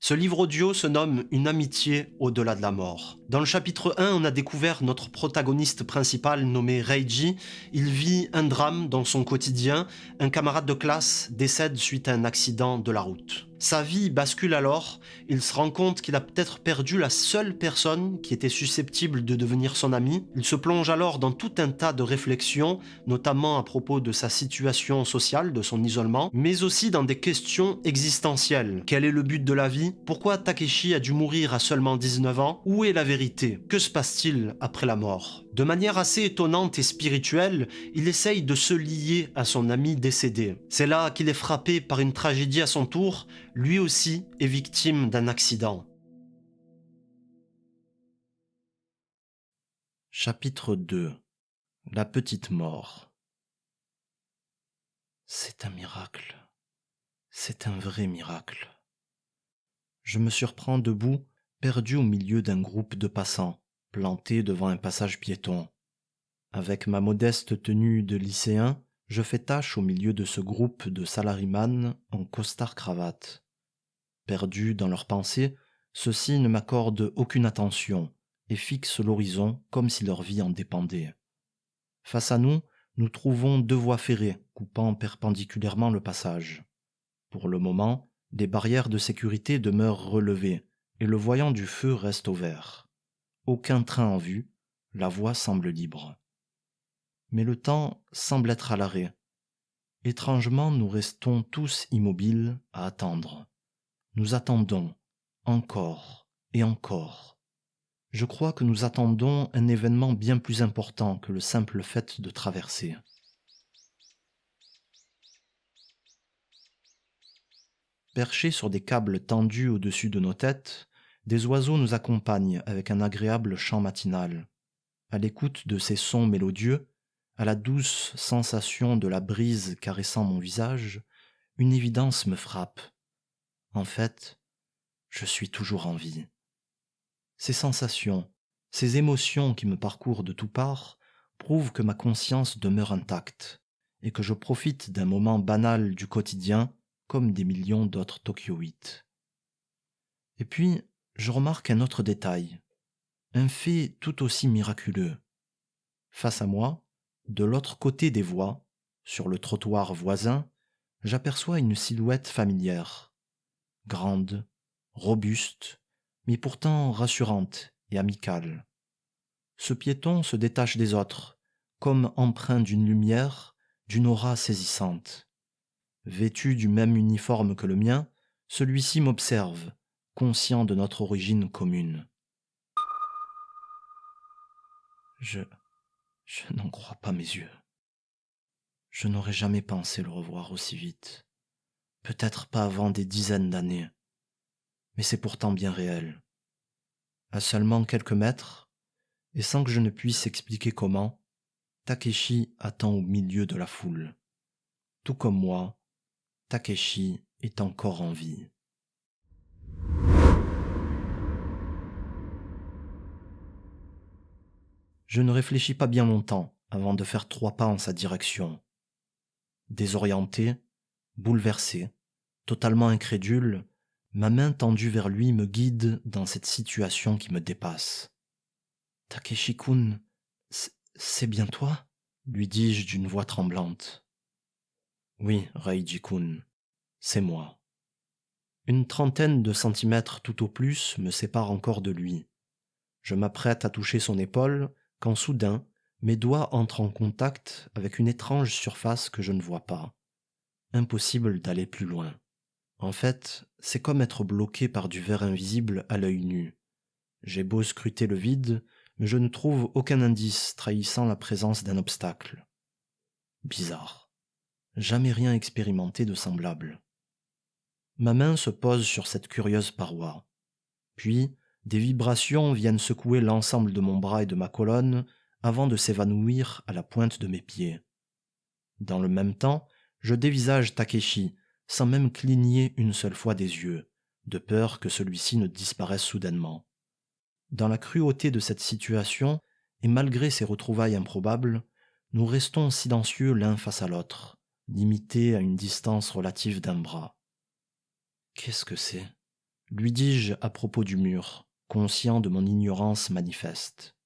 Ce livre audio se nomme Une amitié au-delà de la mort. Dans le chapitre 1, on a découvert notre protagoniste principal nommé Reiji. Il vit un drame dans son quotidien. Un camarade de classe décède suite à un accident de la route. Sa vie bascule alors. Il se rend compte qu'il a peut-être perdu la seule personne qui était susceptible de devenir son ami. Il se plonge alors dans tout un tas de réflexions, notamment à propos de sa situation sociale, de son isolement, mais aussi dans des questions existentielles. Quel est le but de la vie? Pourquoi Takeshi a dû mourir à seulement 19 ans? Où est la vérité? Que se passe-t-il après la mort? De manière assez étonnante et spirituelle, il essaye de se lier à son ami décédé. C'est là qu'il est frappé par une tragédie à son tour. Lui aussi est victime d'un accident. Chapitre 2. La petite mort. C'est un miracle. C'est un vrai miracle. Je me surprends debout, perdu au milieu d'un groupe de passants, planté devant un passage piéton. Avec ma modeste tenue de lycéen, je fais tâche au milieu de ce groupe de salariman en costard-cravate. Perdus dans leurs pensées, ceux-ci ne m'accordent aucune attention et fixent l'horizon comme si leur vie en dépendait. Face à nous, nous trouvons deux voies ferrées coupant perpendiculairement le passage. Pour le moment, les barrières de sécurité demeurent relevées et le voyant du feu reste au vert. Aucun train en vue, la voie semble libre. Mais le temps semble être à l'arrêt. Étrangement, nous restons tous immobiles à attendre. Nous attendons, encore et encore. Je crois que nous attendons un événement bien plus important que le simple fait de traverser. Perchés sur des câbles tendus au-dessus de nos têtes, des oiseaux nous accompagnent avec un agréable chant matinal. À l'écoute de ces sons mélodieux, à la douce sensation de la brise caressant mon visage, une évidence me frappe. En fait, je suis toujours en vie. Ces sensations, ces émotions qui me parcourent de toutes parts, prouvent que ma conscience demeure intacte et que je profite d'un moment banal du quotidien comme des millions d'autres Tokyoïtes. Et puis, je remarque un autre détail, un fait tout aussi miraculeux. Face à moi, de l'autre côté des voies, sur le trottoir voisin, j'aperçois une silhouette familière, grande, robuste, mais pourtant rassurante et amicale. Ce piéton se détache des autres, comme empreint d'une lumière, d'une aura saisissante. Vêtu du même uniforme que le mien, celui-ci m'observe, conscient de notre origine commune. Je n'en crois pas mes yeux. Je n'aurais jamais pensé le revoir aussi vite. Peut-être pas avant des dizaines d'années. Mais c'est pourtant bien réel. À seulement quelques mètres, et sans que je ne puisse expliquer comment, Takeshi attend au milieu de la foule. Tout comme moi, Takeshi est encore en vie. Je ne réfléchis pas bien longtemps avant de faire 3 pas en sa direction. Désorienté, bouleversé, totalement incrédule, ma main tendue vers lui me guide dans cette situation qui me dépasse. « Takeshi-kun, c'est bien toi ?» lui dis-je d'une voix tremblante. « Oui, Reiji-kun, c'est moi. » Une trentaine de centimètres tout au plus me séparent encore de lui. Je m'apprête à toucher son épaule quand soudain, mes doigts entrent en contact avec une étrange surface que je ne vois pas. Impossible d'aller plus loin. En fait, c'est comme être bloqué par du verre invisible à l'œil nu. J'ai beau scruter le vide, mais je ne trouve aucun indice trahissant la présence d'un obstacle. Bizarre. Jamais rien expérimenté de semblable. Ma main se pose sur cette curieuse paroi. Puis, des vibrations viennent secouer l'ensemble de mon bras et de ma colonne avant de s'évanouir à la pointe de mes pieds. Dans le même temps, je dévisage Takeshi, sans même cligner une seule fois des yeux, de peur que celui-ci ne disparaisse soudainement. Dans la cruauté de cette situation, et malgré ces retrouvailles improbables, nous restons silencieux l'un face à l'autre, limités à une distance relative d'un bras. Qu'est-ce que c'est ? lui dis-je à propos du mur, conscient de mon ignorance manifeste.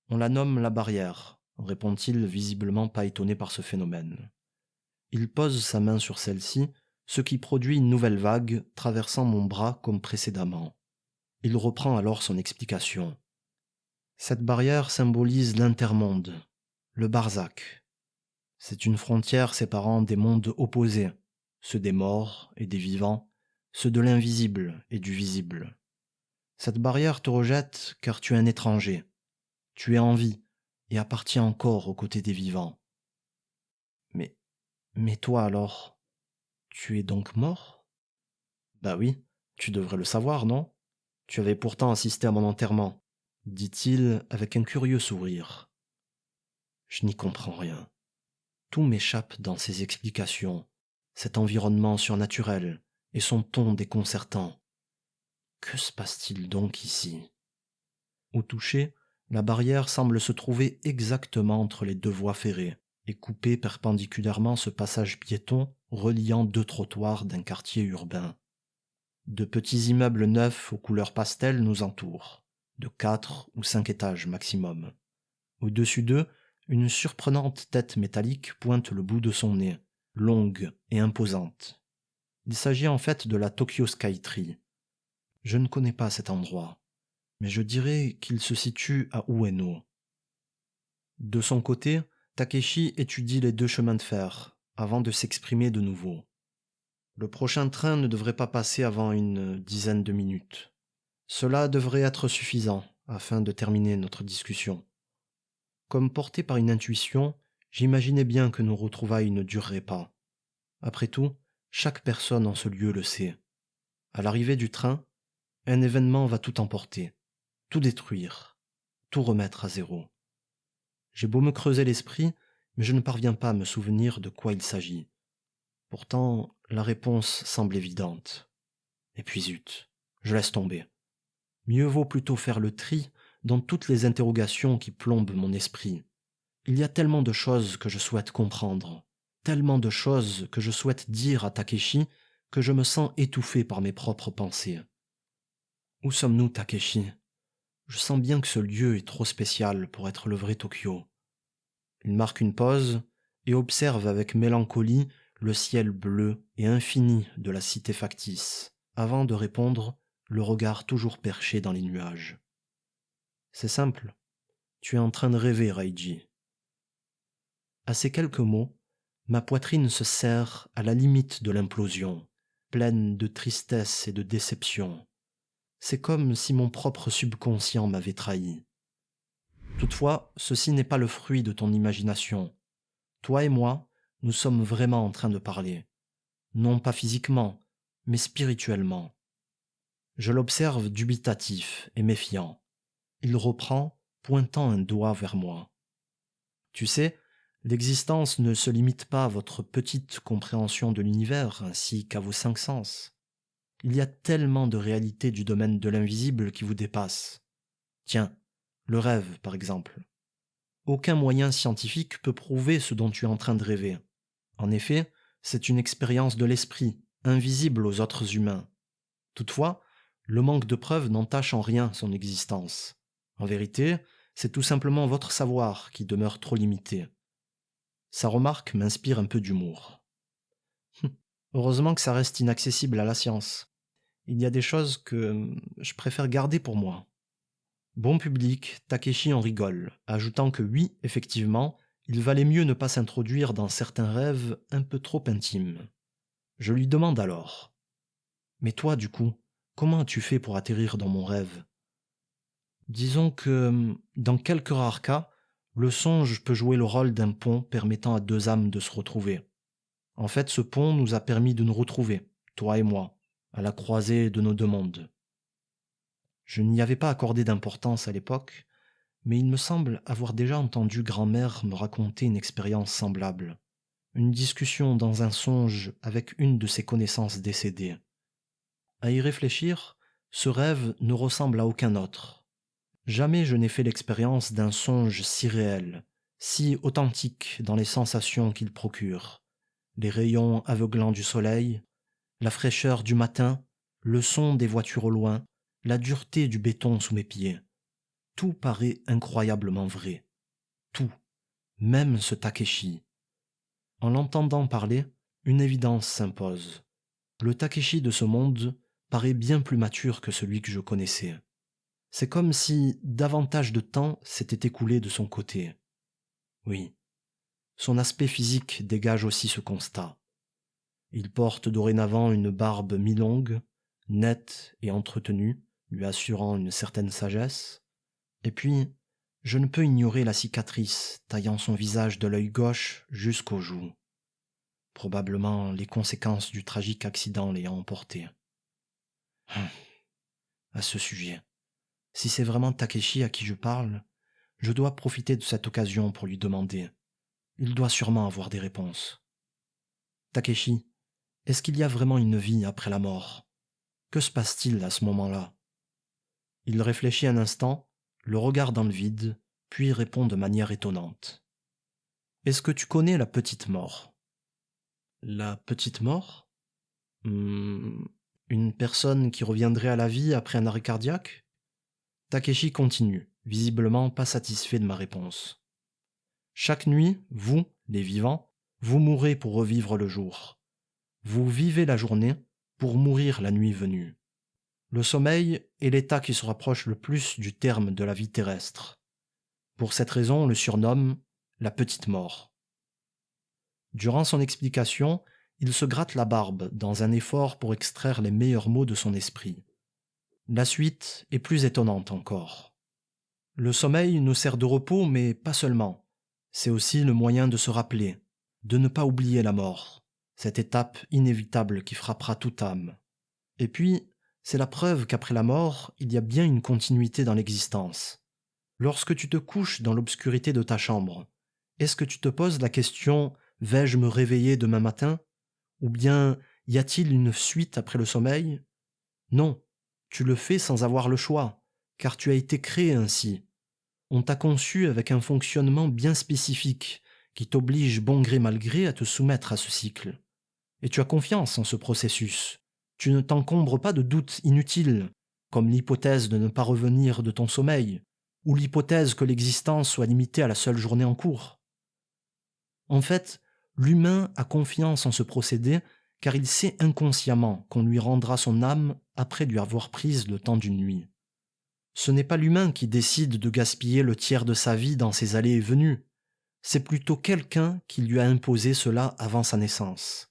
On la nomme la barrière, répond-il, visiblement pas étonné par ce phénomène. Il pose sa main sur celle-ci, ce qui produit une nouvelle vague traversant mon bras comme précédemment. Il reprend alors son explication. Cette barrière symbolise l'intermonde, le barzakh. C'est une frontière séparant des mondes opposés, ceux des morts et des vivants, ceux de l'invisible et du visible. Cette barrière te rejette car tu es un étranger. Tu es en vie et appartiens encore aux côtés des vivants. Mais toi alors, tu es donc mort? Bah oui, tu devrais le savoir, non? Tu avais pourtant assisté à mon enterrement, dit-il avec un curieux sourire. Je n'y comprends rien. Tout m'échappe dans ses explications, cet environnement surnaturel et son ton déconcertant. Que se passe-t-il donc ici? Au toucher, la barrière semble se trouver exactement entre les deux voies ferrées et couper perpendiculairement ce passage piéton reliant deux trottoirs d'un quartier urbain. De petits immeubles neufs aux couleurs pastel nous entourent, de 4 ou 5 étages maximum. Au-dessus d'eux, une surprenante tête métallique pointe le bout de son nez, longue et imposante. Il s'agit en fait de la Tokyo Skytree. Je ne connais pas cet endroit, mais je dirais qu'il se situe à Ueno. De son côté, Takeshi étudie les 2 chemins de fer, avant de s'exprimer de nouveau. Le prochain train ne devrait pas passer avant une dizaine de minutes. Cela devrait être suffisant afin de terminer notre discussion. Comme porté par une intuition, j'imaginais bien que nos retrouvailles ne dureraient pas. Après tout, chaque personne en ce lieu le sait. À l'arrivée du train, un événement va tout emporter, tout détruire, tout remettre à zéro. J'ai beau me creuser l'esprit, mais je ne parviens pas à me souvenir de quoi il s'agit. Pourtant, la réponse semble évidente. Et puis zut, je laisse tomber. Mieux vaut plutôt faire le tri dans toutes les interrogations qui plombent mon esprit. Il y a tellement de choses que je souhaite comprendre, tellement de choses que je souhaite dire à Takeshi que je me sens étouffé par mes propres pensées. Où sommes-nous, Takeshi? Je sens bien que ce lieu est trop spécial pour être le vrai Tokyo. Il marque une pause et observe avec mélancolie le ciel bleu et infini de la cité factice, avant de répondre, le regard toujours perché dans les nuages. C'est simple, tu es en train de rêver, Raiji. À ces quelques mots, ma poitrine se serre à la limite de l'implosion, pleine de tristesse et de déception. C'est comme si mon propre subconscient m'avait trahi. Toutefois, ceci n'est pas le fruit de ton imagination. Toi et moi, nous sommes vraiment en train de parler. Non pas physiquement, mais spirituellement. Je l'observe dubitatif et méfiant. Il reprend, pointant un doigt vers moi. Tu sais, l'existence ne se limite pas à votre petite compréhension de l'univers ainsi qu'à vos 5 sens. Il y a tellement de réalités du domaine de l'invisible qui vous dépassent. Tiens, le rêve par exemple. Aucun moyen scientifique peut prouver ce dont tu es en train de rêver. En effet, c'est une expérience de l'esprit, invisible aux autres humains. Toutefois, le manque de preuves n'entache en rien son existence. En vérité, c'est tout simplement votre savoir qui demeure trop limité. Sa remarque m'inspire un peu d'humour. Heureusement que ça reste inaccessible à la science. Il y a des choses que je préfère garder pour moi. Bon public, Takeshi en rigole, ajoutant que oui, effectivement, il valait mieux ne pas s'introduire dans certains rêves un peu trop intimes. Je lui demande alors. Mais toi, du coup, comment as-tu fait pour atterrir dans mon rêve? Disons que, dans quelques rares cas, le songe peut jouer le rôle d'un pont permettant à 2 âmes de se retrouver. En fait, ce pont nous a permis de nous retrouver, toi et moi, à la croisée de nos 2 mondes. Je n'y avais pas accordé d'importance à l'époque, mais il me semble avoir déjà entendu grand-mère me raconter une expérience semblable. Une discussion dans un songe avec une de ses connaissances décédées. À y réfléchir, ce rêve ne ressemble à aucun autre. Jamais je n'ai fait l'expérience d'un songe si réel, si authentique dans les sensations qu'il procure. Les rayons aveuglants du soleil, la fraîcheur du matin, le son des voitures au loin, la dureté du béton sous mes pieds. Tout paraît incroyablement vrai. Tout, même ce Takeshi. En l'entendant parler, une évidence s'impose. Le Takeshi de ce monde paraît bien plus mature que celui que je connaissais. C'est comme si davantage de temps s'était écoulé de son côté. Oui, son aspect physique dégage aussi ce constat. Il porte dorénavant une barbe mi-longue, nette et entretenue, lui assurant une certaine sagesse. Et puis, je ne peux ignorer la cicatrice taillant son visage de l'œil gauche jusqu'aux joues. Probablement les conséquences du tragique accident l'ayant emporté. À ce sujet, si c'est vraiment Takeshi à qui je parle, je dois profiter de cette occasion pour lui demander. Il doit sûrement avoir des réponses. Takeshi, est-ce qu'il y a vraiment une vie après la mort? Que se passe-t-il à ce moment-là? Il réfléchit un instant, le regard dans le vide, puis répond de manière étonnante. Est-ce que tu connais la petite mort? La petite mort? Une personne qui reviendrait à la vie après un arrêt cardiaque? Takeshi continue, visiblement pas satisfait de ma réponse. Chaque nuit, vous, les vivants, vous mourrez pour revivre le jour. Vous vivez la journée pour mourir la nuit venue. Le sommeil est l'état qui se rapproche le plus du terme de la vie terrestre. Pour cette raison, on le surnomme la petite mort. Durant son explication, il se gratte la barbe dans un effort pour extraire les meilleurs mots de son esprit. La suite est plus étonnante encore. Le sommeil nous sert de repos, mais pas seulement. C'est aussi le moyen de se rappeler, de ne pas oublier la mort, cette étape inévitable qui frappera toute âme. Et puis, c'est la preuve qu'après la mort, il y a bien une continuité dans l'existence. Lorsque tu te couches dans l'obscurité de ta chambre, est-ce que tu te poses la question « vais-je me réveiller demain matin ?» ou bien « y a-t-il une suite après le sommeil ?» Non, tu le fais sans avoir le choix, car tu as été créé ainsi. On t'a conçu avec un fonctionnement bien spécifique qui t'oblige bon gré mal gré à te soumettre à ce cycle. Et tu as confiance en ce processus. Tu ne t'encombres pas de doutes inutiles, comme l'hypothèse de ne pas revenir de ton sommeil, ou l'hypothèse que l'existence soit limitée à la seule journée en cours. En fait, l'humain a confiance en ce procédé car il sait inconsciemment qu'on lui rendra son âme après lui avoir prise le temps d'une nuit. Ce n'est pas l'humain qui décide de gaspiller le tiers de sa vie dans ses allées et venues, c'est plutôt quelqu'un qui lui a imposé cela avant sa naissance.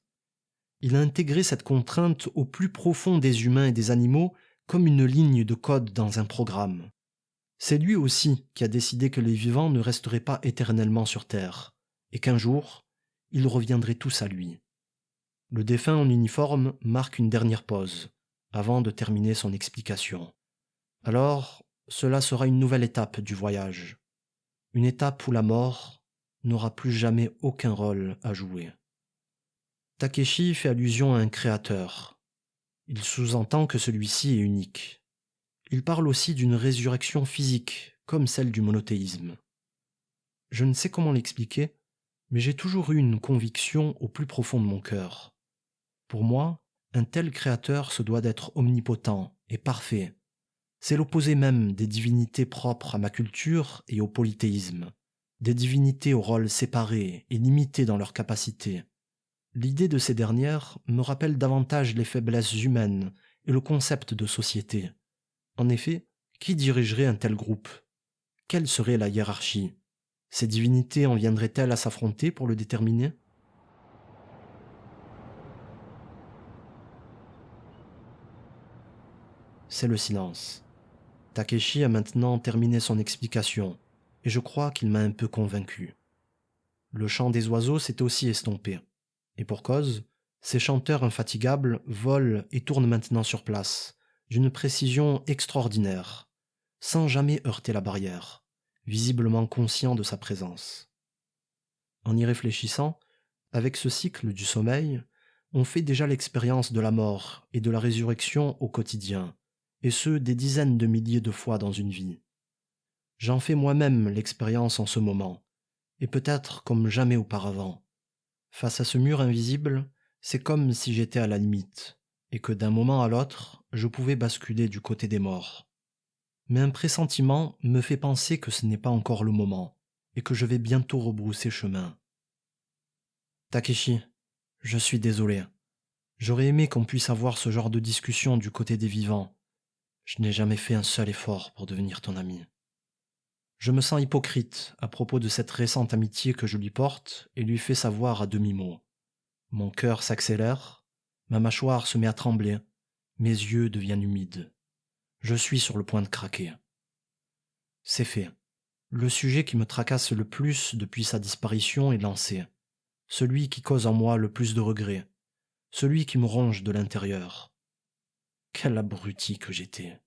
Il a intégré cette contrainte au plus profond des humains et des animaux comme une ligne de code dans un programme. C'est lui aussi qui a décidé que les vivants ne resteraient pas éternellement sur Terre, et qu'un jour, ils reviendraient tous à lui. Le défunt en uniforme marque une dernière pause, avant de terminer son explication. Alors, cela sera une nouvelle étape du voyage. Une étape où la mort n'aura plus jamais aucun rôle à jouer. Takeshi fait allusion à un créateur. Il sous-entend que celui-ci est unique. Il parle aussi d'une résurrection physique, comme celle du monothéisme. Je ne sais comment l'expliquer, mais j'ai toujours eu une conviction au plus profond de mon cœur. Pour moi, un tel créateur se doit d'être omnipotent et parfait. C'est l'opposé même des divinités propres à ma culture et au polythéisme, des divinités au rôle séparé et limité dans leurs capacités. L'idée de ces dernières me rappelle davantage les faiblesses humaines et le concept de société. En effet, qui dirigerait un tel groupe? Quelle serait la hiérarchie? Ces divinités en viendraient-elles à s'affronter pour le déterminer? C'est le silence. Takeshi a maintenant terminé son explication, et je crois qu'il m'a un peu convaincu. Le chant des oiseaux s'est aussi estompé. Et pour cause, ces chanteurs infatigables volent et tournent maintenant sur place, d'une précision extraordinaire, sans jamais heurter la barrière, visiblement conscients de sa présence. En y réfléchissant, avec ce cycle du sommeil, on fait déjà l'expérience de la mort et de la résurrection au quotidien, et ce des dizaines de milliers de fois dans une vie. J'en fais moi-même l'expérience en ce moment, et peut-être comme jamais auparavant. Face à ce mur invisible, c'est comme si j'étais à la limite, et que d'un moment à l'autre, je pouvais basculer du côté des morts. Mais un pressentiment me fait penser que ce n'est pas encore le moment, et que je vais bientôt rebrousser chemin. Takeshi, je suis désolé. J'aurais aimé qu'on puisse avoir ce genre de discussion du côté des vivants. Je n'ai jamais fait un seul effort pour devenir ton ami. Je me sens hypocrite à propos de cette récente amitié que je lui porte et lui fais savoir à demi-mot. Mon cœur s'accélère, ma mâchoire se met à trembler, mes yeux deviennent humides. Je suis sur le point de craquer. C'est fait. Le sujet qui me tracasse le plus depuis sa disparition est lancé. Celui qui cause en moi le plus de regrets. Celui qui me ronge de l'intérieur. Quel abruti que j'étais.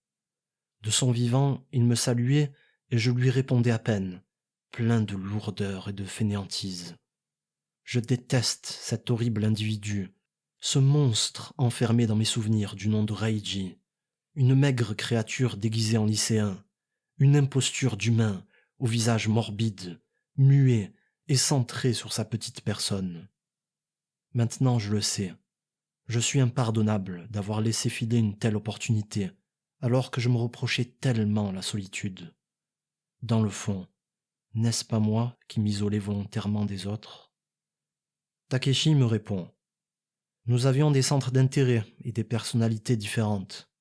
De son vivant, il me saluait et je lui répondais à peine, plein de lourdeur et de fainéantise. Je déteste cet horrible individu, ce monstre enfermé dans mes souvenirs du nom de Reiji, une maigre créature déguisée en lycéen, une imposture d'humain au visage morbide, muet et centré sur sa petite personne. Maintenant je le sais, je suis impardonnable d'avoir laissé filer une telle opportunité, alors que je me reprochais tellement la solitude. Dans le fond, n'est-ce pas moi qui m'isolais volontairement des autres? Takeshi me répond. Nous avions des centres d'intérêt et des personnalités différentes.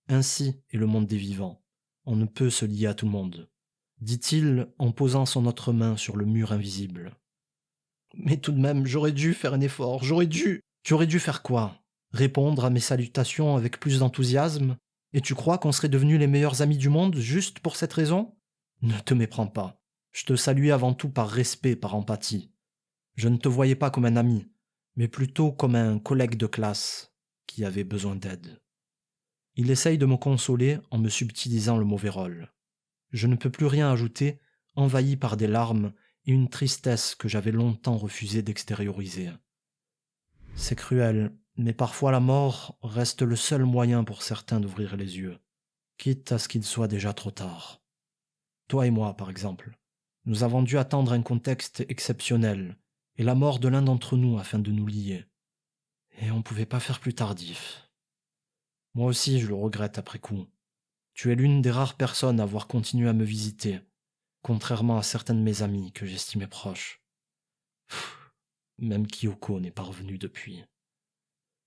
Ainsi est le monde des vivants. On ne peut se lier à tout le monde, dit-il en posant son autre main sur le mur invisible. Mais tout de même, j'aurais dû faire un effort, j'aurais dû. Tu aurais dû faire quoi? Répondre à mes salutations avec plus d'enthousiasme? Et tu crois qu'on serait devenus les meilleurs amis du monde juste pour cette raison? Ne te méprends pas. Je te saluais avant tout par respect, par empathie. Je ne te voyais pas comme un ami, mais plutôt comme un collègue de classe qui avait besoin d'aide. Il essaye de me consoler en me subtilisant le mauvais rôle. Je ne peux plus rien ajouter, envahi par des larmes et une tristesse que j'avais longtemps refusé d'extérioriser. C'est cruel, mais parfois la mort reste le seul moyen pour certains d'ouvrir les yeux, quitte à ce qu'il soit déjà trop tard. Toi et moi, par exemple, nous avons dû attendre un contexte exceptionnel et la mort de l'un d'entre nous afin de nous lier. Et on ne pouvait pas faire plus tardif. Moi aussi, je le regrette après coup. Tu es l'une des rares personnes à avoir continué à me visiter, contrairement à certains de mes amis que j'estimais proches. Même Kyoko n'est pas revenue depuis.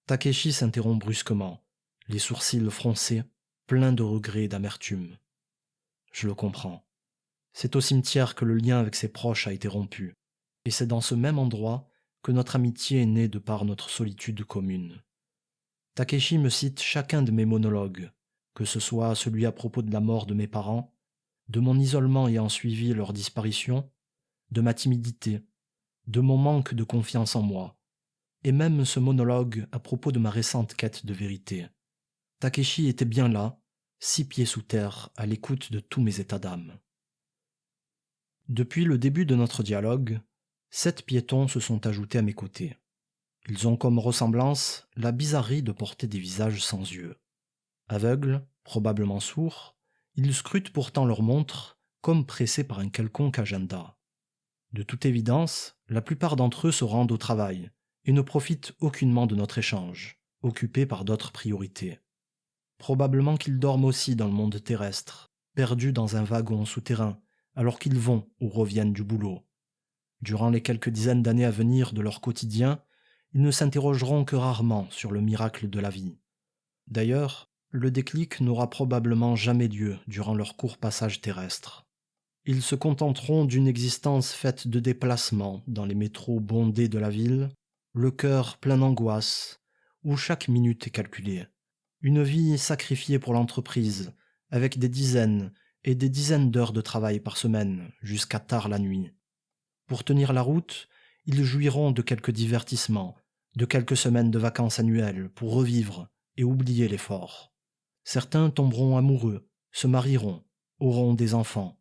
Takeshi s'interrompt brusquement, les sourcils froncés, pleins de regrets et d'amertume. Je le comprends. C'est au cimetière que le lien avec ses proches a été rompu, et c'est dans ce même endroit que notre amitié est née de par notre solitude commune. Takeshi me cite chacun de mes monologues, que ce soit celui à propos de la mort de mes parents, de mon isolement ayant suivi leur disparition, de ma timidité, de mon manque de confiance en moi, et même ce monologue à propos de ma récente quête de vérité. Takeshi était bien là, 6 pieds sous terre, à l'écoute de tous mes états d'âme. Depuis le début de notre dialogue, 7 piétons se sont ajoutés à mes côtés. Ils ont comme ressemblance la bizarrerie de porter des visages sans yeux. Aveugles, probablement sourds, ils scrutent pourtant leur montre, comme pressés par un quelconque agenda. De toute évidence, la plupart d'entre eux se rendent au travail et ne profitent aucunement de notre échange, occupés par d'autres priorités. Probablement qu'ils dorment aussi dans le monde terrestre, perdus dans un wagon souterrain, alors qu'ils vont ou reviennent du boulot. Durant les quelques dizaines d'années à venir de leur quotidien, ils ne s'interrogeront que rarement sur le miracle de la vie. D'ailleurs, le déclic n'aura probablement jamais lieu durant leur court passage terrestre. Ils se contenteront d'une existence faite de déplacements dans les métros bondés de la ville, le cœur plein d'angoisse, où chaque minute est calculée. Une vie sacrifiée pour l'entreprise, avec des dizaines et des dizaines d'heures de travail par semaine, jusqu'à tard la nuit. Pour tenir la route, ils jouiront de quelques divertissements, de quelques semaines de vacances annuelles pour revivre et oublier l'effort. Certains tomberont amoureux, se marieront, auront des enfants.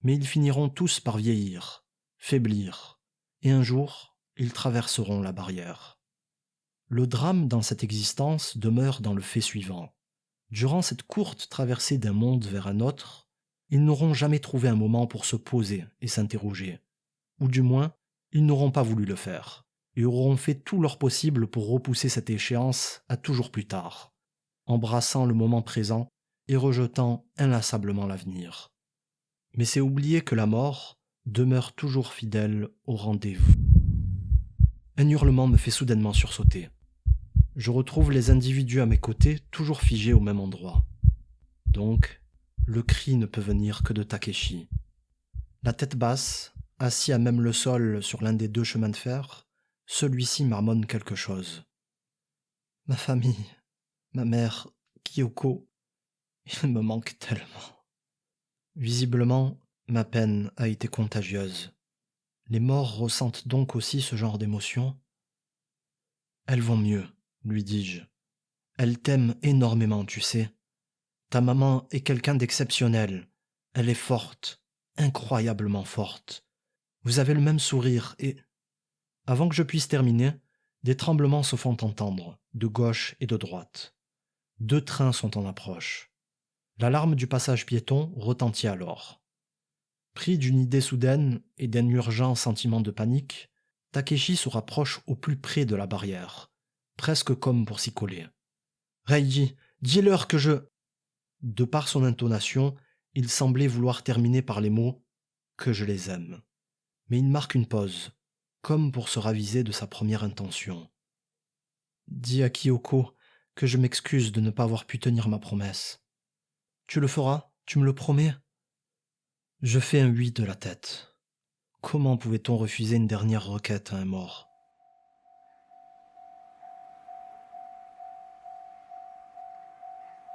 Mais ils finiront tous par vieillir, faiblir, et un jour, ils traverseront la barrière. Le drame dans cette existence demeure dans le fait suivant. Durant cette courte traversée d'un monde vers un autre, ils n'auront jamais trouvé un moment pour se poser et s'interroger. Ou du moins, ils n'auront pas voulu le faire, et auront fait tout leur possible pour repousser cette échéance à toujours plus tard, embrassant le moment présent et rejetant inlassablement l'avenir. Mais c'est oublier que la mort demeure toujours fidèle au rendez-vous. Un hurlement me fait soudainement sursauter. Je retrouve les individus à mes côtés toujours figés au même endroit. Donc, le cri ne peut venir que de Takeshi. La tête basse, assis à même le sol sur l'un des deux chemins de fer, celui-ci marmonne quelque chose. Ma famille, ma mère, Kyoko, il me manque tellement. Visiblement, ma peine a été contagieuse. Les morts ressentent donc aussi ce genre d'émotions. Elles vont mieux, lui dis-je. Elles t'aiment énormément, tu sais. Ta maman est quelqu'un d'exceptionnel. Elle est forte, incroyablement forte. Vous avez le même sourire et... Avant que je puisse terminer, des tremblements se font entendre, de gauche et de droite. 2 trains sont en approche. L'alarme du passage piéton retentit alors. Pris d'une idée soudaine et d'un urgent sentiment de panique, Takeshi se rapproche au plus près de la barrière, presque comme pour s'y coller. « Reiji, dis-leur que je... » De par son intonation, il semblait vouloir terminer par les mots « que je les aime ». Mais il marque une pause, comme pour se raviser de sa première intention. « Dis à Kyoko que je m'excuse de ne pas avoir pu tenir ma promesse. Tu le feras, tu me le promets ?» Je fais un oui de la tête. Comment pouvait-on refuser une dernière requête à un mort ?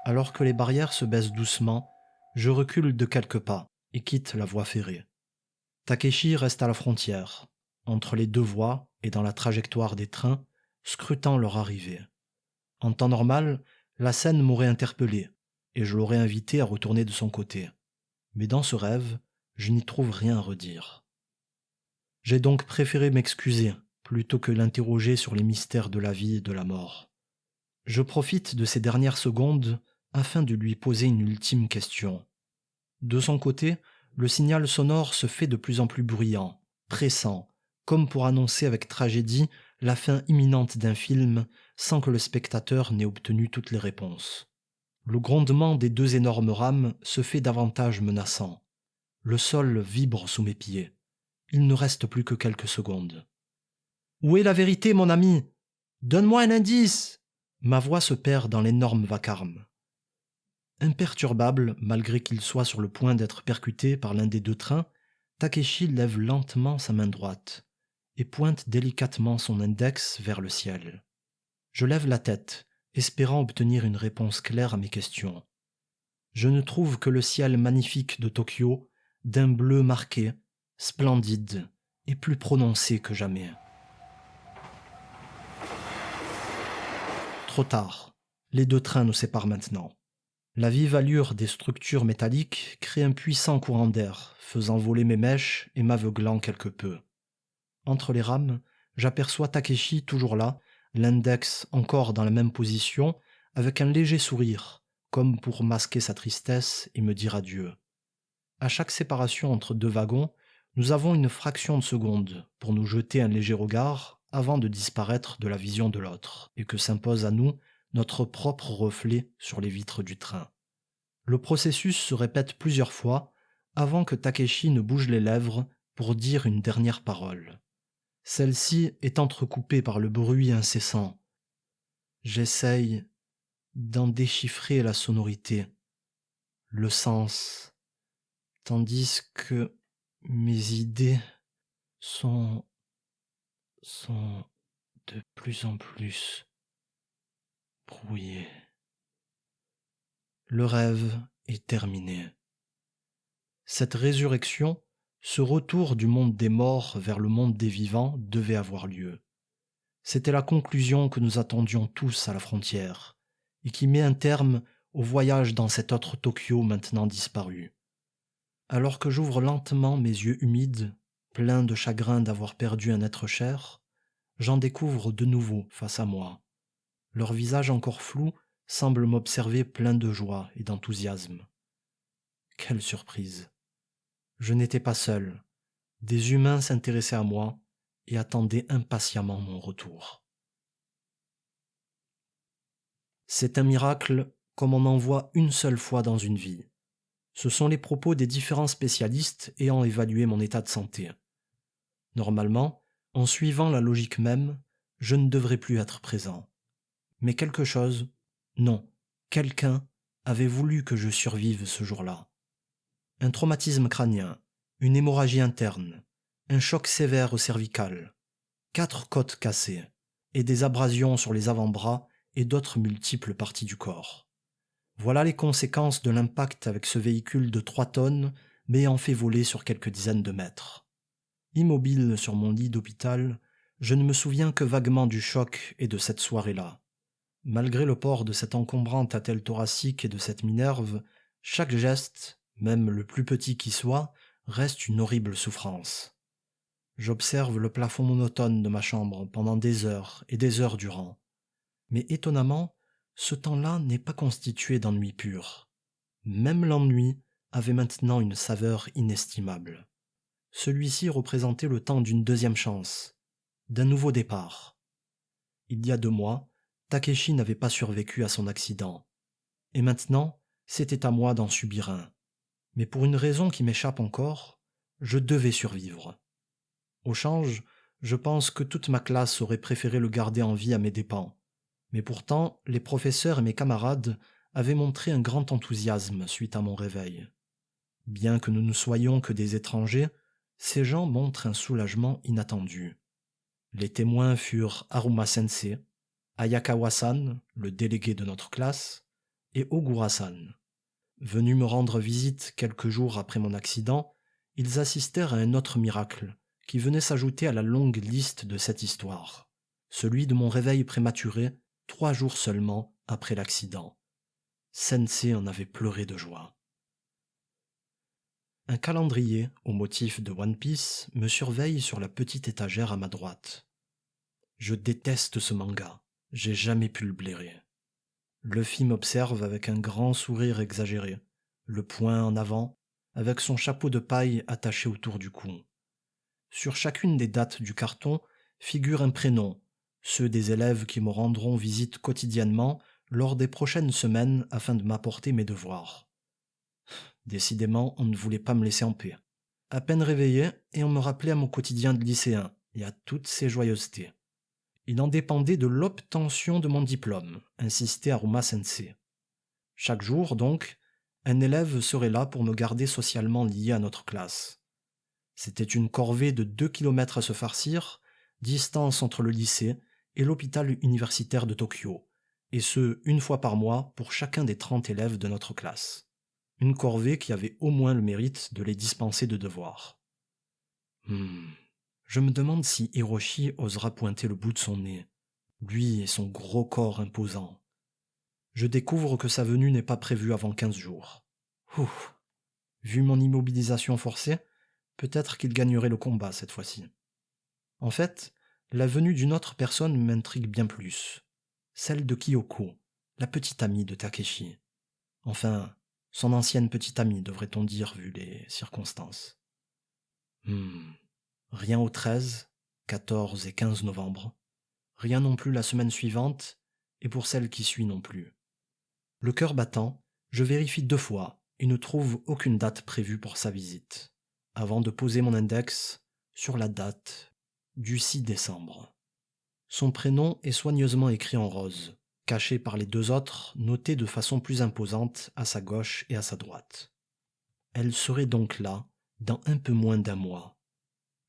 Alors que les barrières se baissent doucement, je recule de quelques pas et quitte la voie ferrée. Takeshi reste à la frontière, entre les 2 voies et dans la trajectoire des trains, scrutant leur arrivée. En temps normal, la scène m'aurait interpellé et je l'aurais invité à retourner de son côté. Mais dans ce rêve, je n'y trouve rien à redire. J'ai donc préféré m'excuser plutôt que l'interroger sur les mystères de la vie et de la mort. Je profite de ces dernières secondes afin de lui poser une ultime question. De son côté, le signal sonore se fait de plus en plus bruyant, pressant, comme pour annoncer avec tragédie la fin imminente d'un film sans que le spectateur n'ait obtenu toutes les réponses. Le grondement des 2 énormes rames se fait davantage menaçant. Le sol vibre sous mes pieds. Il ne reste plus que quelques secondes. « Où est la vérité, mon ami ? Donne-moi un indice !» Ma voix se perd dans l'énorme vacarme. Imperturbable, malgré qu'il soit sur le point d'être percuté par l'un des 2 trains, Takeshi lève lentement sa main droite et pointe délicatement son index vers le ciel. Je lève la tête, espérant obtenir une réponse claire à mes questions. Je ne trouve que le ciel magnifique de Tokyo, d'un bleu marqué, splendide et plus prononcé que jamais. Trop tard, les 2 trains nous séparent maintenant. La vive allure des structures métalliques crée un puissant courant d'air, faisant voler mes mèches et m'aveuglant quelque peu. Entre les rames, j'aperçois Takeshi toujours là, l'index encore dans la même position, avec un léger sourire, comme pour masquer sa tristesse et me dire adieu. À chaque séparation entre 2 wagons, nous avons une fraction de seconde pour nous jeter un léger regard avant de disparaître de la vision de l'autre, et que s'impose à nous notre propre reflet sur les vitres du train. Le processus se répète plusieurs fois avant que Takeshi ne bouge les lèvres pour dire une dernière parole. Celle-ci est entrecoupée par le bruit incessant. J'essaye d'en déchiffrer la sonorité, le sens, tandis que mes idées sont de plus en plus brouillées. Le rêve est terminé. Cette résurrection, ce retour du monde des morts vers le monde des vivants devait avoir lieu. C'était la conclusion que nous attendions tous à la frontière, et qui met un terme au voyage dans cet autre Tokyo maintenant disparu. Alors que j'ouvre lentement mes yeux humides, pleins de chagrin d'avoir perdu un être cher, j'en découvre de nouveaux face à moi. Leur visage encore flou semble m'observer plein de joie et d'enthousiasme. Quelle surprise! Je n'étais pas seul. Des humains s'intéressaient à moi, et attendait impatiemment mon retour. C'est un miracle comme on en voit une seule fois dans une vie. Ce sont les propos des différents spécialistes ayant évalué mon état de santé. Normalement, en suivant la logique même, je ne devrais plus être présent. Mais quelque chose, non, quelqu'un avait voulu que je survive ce jour-là. Un traumatisme crânien, une hémorragie interne, un choc sévère au cervical, 4 côtes cassées et des abrasions sur les avant-bras et d'autres multiples parties du corps. Voilà les conséquences de l'impact avec ce véhicule de 3 tonnes m'ayant fait voler sur quelques dizaines de mètres. Immobile sur mon lit d'hôpital, je ne me souviens que vaguement du choc et de cette soirée-là. Malgré le port de cette encombrante attelle thoracique et de cette minerve, chaque geste, même le plus petit qui soit, reste une horrible souffrance. J'observe le plafond monotone de ma chambre pendant des heures et des heures durant. Mais étonnamment, ce temps-là n'est pas constitué d'ennui pur. Même l'ennui avait maintenant une saveur inestimable. Celui-ci représentait le temps d'une deuxième chance, d'un nouveau départ. Il y a 2 mois, Takeshi n'avait pas survécu à son accident. Et maintenant, c'était à moi d'en subir un. Mais pour une raison qui m'échappe encore, je devais survivre. Au change, je pense que toute ma classe aurait préféré le garder en vie à mes dépens. Mais pourtant, les professeurs et mes camarades avaient montré un grand enthousiasme suite à mon réveil. Bien que nous ne soyons que des étrangers, ces gens montrent un soulagement inattendu. Les témoins furent Haruma Sensei, Ayakawa-san, le délégué de notre classe, et Ogura-san. Venus me rendre visite quelques jours après mon accident, ils assistèrent à un autre miracle qui venait s'ajouter à la longue liste de cette histoire, celui de mon réveil prématuré 3 jours seulement après l'accident. Sensei en avait pleuré de joie. Un calendrier au motif de One Piece me surveille sur la petite étagère à ma droite. Je déteste ce manga, j'ai jamais pu le blairer. Luffy m'observe avec un grand sourire exagéré, le poing en avant, avec son chapeau de paille attaché autour du cou. Sur chacune des dates du carton figure un prénom, ceux des élèves qui me rendront visite quotidiennement lors des prochaines semaines afin de m'apporter mes devoirs. Décidément, on ne voulait pas me laisser en paix. À peine réveillé, et on me rappelait à mon quotidien de lycéen, et à toutes ses joyeusetés. Il en dépendait de l'obtention de mon diplôme, insistait Haruma Sensei. Chaque jour, donc, un élève serait là pour me garder socialement lié à notre classe. C'était une corvée de 2 kilomètres à se farcir, distance entre le lycée et l'hôpital universitaire de Tokyo, et ce, 1 fois par mois pour chacun des 30 élèves de notre classe. Une corvée qui avait au moins le mérite de les dispenser de devoirs. Je me demande si Hiroshi osera pointer le bout de son nez, lui et son gros corps imposant. Je découvre que sa venue n'est pas prévue avant 15 jours. Ouf. Vu mon immobilisation forcée, peut-être qu'il gagnerait le combat cette fois-ci. En fait, la venue d'une autre personne m'intrigue bien plus. Celle de Kyoko, la petite amie de Takeshi. Enfin, son ancienne petite amie, devrait-on dire, vu les circonstances. Rien au 13, 14 et 15 novembre. Rien non plus la semaine suivante, et pour celle qui suit non plus. Le cœur battant, je vérifie 2 fois et ne trouve aucune date prévue pour sa visite, avant de poser mon index sur la date du 6 décembre. Son prénom est soigneusement écrit en rose, caché par les 2 autres, notés de façon plus imposante à sa gauche et à sa droite. Elle serait donc là, dans un peu moins d'1 mois.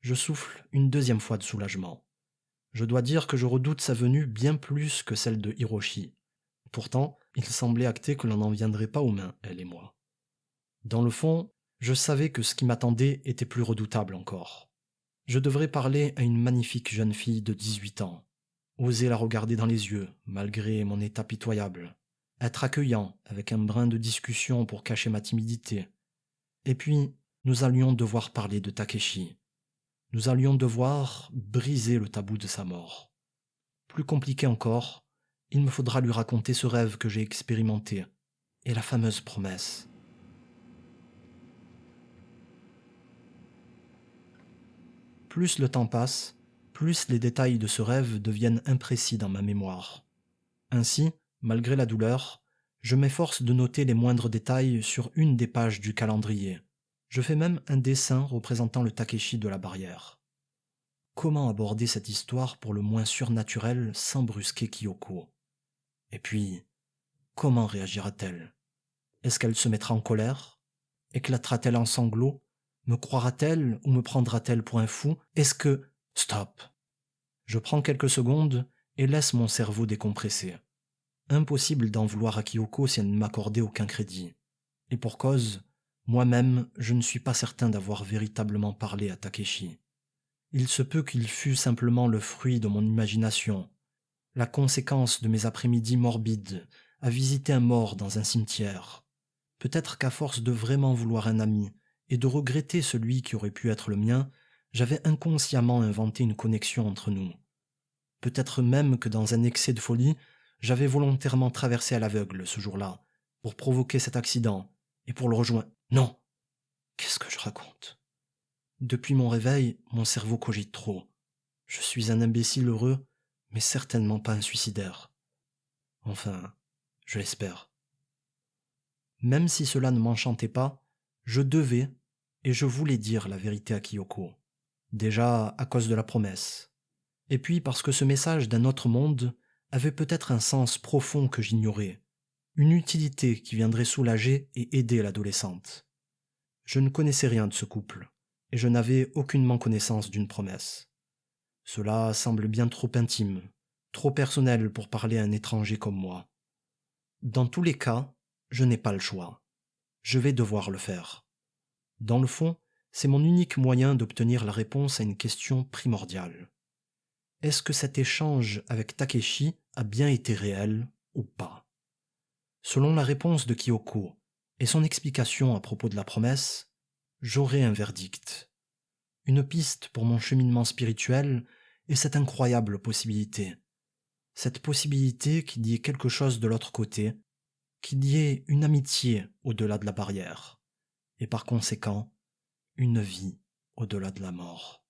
Je souffle une 2e fois de soulagement. Je dois dire que je redoute sa venue bien plus que celle de Hiroshi. Pourtant, il semblait acté que l'on n'en viendrait pas aux mains, elle et moi. Dans le fond, je savais que ce qui m'attendait était plus redoutable encore. Je devrais parler à une magnifique jeune fille de 18 ans, oser la regarder dans les yeux, malgré mon état pitoyable, être accueillant, avec un brin de discussion pour cacher ma timidité. Et puis, nous allions devoir parler de Takeshi. Nous allions devoir briser le tabou de sa mort. Plus compliqué encore, il me faudra lui raconter ce rêve que j'ai expérimenté, et la fameuse promesse. Plus le temps passe, plus les détails de ce rêve deviennent imprécis dans ma mémoire. Ainsi, malgré la douleur, je m'efforce de noter les moindres détails sur une des pages du calendrier. Je fais même un dessin représentant le Takeshi de la barrière. Comment aborder cette histoire pour le moins surnaturel sans brusquer Kyoko? Et puis, comment réagira-t-elle? Est-ce qu'elle se mettra en colère? Éclatera-t-elle en sanglots? Me croira-t-elle ou me prendra-t-elle pour un fou? Est-ce que... Stop! Je prends quelques secondes et laisse mon cerveau décompresser. Impossible d'en vouloir à Kyoko si elle ne m'accordait aucun crédit. Et pour cause, moi-même, je ne suis pas certain d'avoir véritablement parlé à Takeshi. Il se peut qu'il fût simplement le fruit de mon imagination, la conséquence de mes après-midi morbides à visiter un mort dans un cimetière. Peut-être qu'à force de vraiment vouloir un ami et de regretter celui qui aurait pu être le mien, j'avais inconsciemment inventé une connexion entre nous. Peut-être même que dans un excès de folie, j'avais volontairement traversé à l'aveugle ce jour-là, pour provoquer cet accident et pour le rejoindre. Non! Qu'est-ce que je raconte? Depuis mon réveil, mon cerveau cogite trop. Je suis un imbécile heureux, mais certainement pas un suicidaire. Enfin, je l'espère. Même si cela ne m'enchantait pas, je devais et je voulais dire la vérité à Kyoko. Déjà à cause de la promesse. Et puis parce que ce message d'un autre monde avait peut-être un sens profond que j'ignorais, une utilité qui viendrait soulager et aider l'adolescente. Je ne connaissais rien de ce couple, et je n'avais aucunement connaissance d'une promesse. Cela semble bien trop intime, trop personnel pour parler à un étranger comme moi. Dans tous les cas, je n'ai pas le choix. Je vais devoir le faire. Dans le fond, c'est mon unique moyen d'obtenir la réponse à une question primordiale. Est-ce que cet échange avec Takeshi a bien été réel ou pas? Selon la réponse de Kyoko et son explication à propos de la promesse, j'aurai un verdict. Une piste pour mon cheminement spirituel et cette incroyable possibilité. Cette possibilité qu'il y ait quelque chose de l'autre côté, qu'il y ait une amitié au-delà de la barrière, et par conséquent, une vie au-delà de la mort.